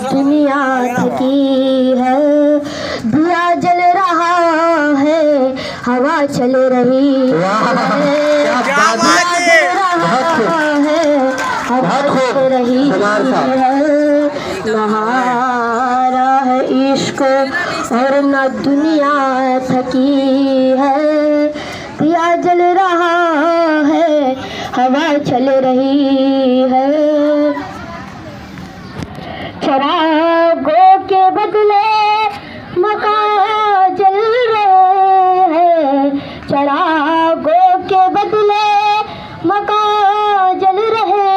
दुनिया थकी है। दिया जल रहा है, हवा चल रही है। दिया जल रहा है, हवा चल रही है। नहारा है इश्क और न दुनिया थकी है। दिया जल रहा है, हवा चल रही है। चरागों के बदले मकान जल रहे हैं। चरागों के बदले मकान जल रहे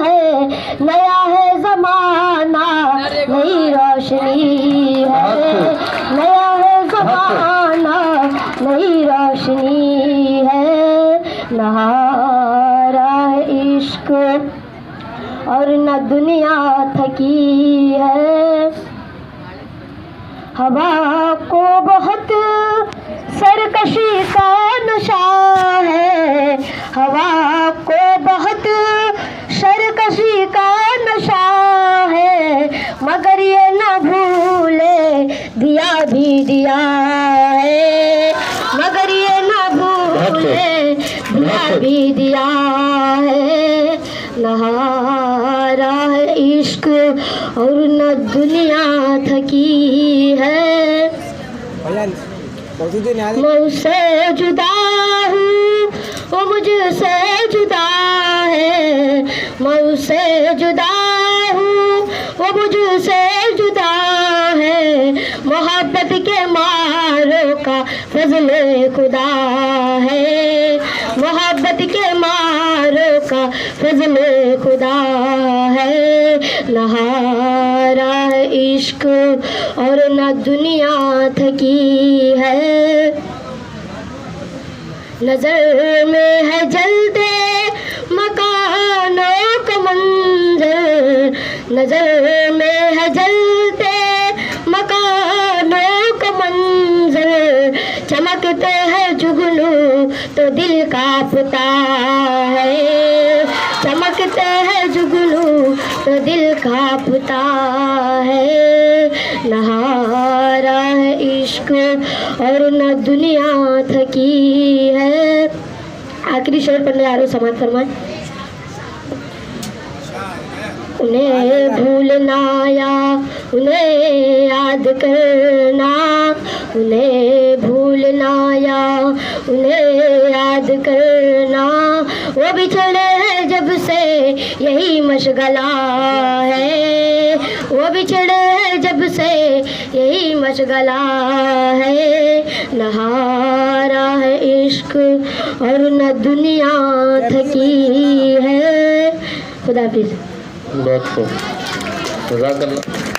हैं। नया है जमाना, नई रोशनी है। नया है जमाना, नई रोशनी है। नहारा है इश्क और न दुनिया थकी है। हवा को बहुत सरकशी का नशा है। हवा को बहुत सरकशी का नशा है। मगर ये न भूले दिया भी दिया है। मगर ये न भूले दिया भी दिया है। नहारा है इश्क और न दुनिया थकी है। मैं उससे जुदा हूँ, वो मुझसे जुदा है। मैं उससे जुदा हूँ, वो मुझसे जुदा है। मोहब्बत के मारों का फजले खुदा है। मोहब्बत के मारों का फजले खुदा है। नहारा है इश्क और न दुनिया थकी है। नजर में है जलते मकानों का मंजर। नजर में है जलते मकानों का मंजर। चमकते हैं जुगनू तो दिल कांपता है। चमकते हैं जुगनू तो दिल कांपता है। नहारा है इश्क और न दुनिया थकी है। आखिरी शेर पढ़ने आ रहे हो, समाज फरमाए। उन्हें भूलना या उन्हें याद करना। उन्हें भूलना या उन्हें याद करना। वो बिछड़े हैं जब से यही मशगला है। वो बिछड़े हैं जब से यही मशगला है। नहारा है इश्क और न दुनिया थकी है। खुदा हाफिज़। बहुत खूब, जज़ाकल्लाह।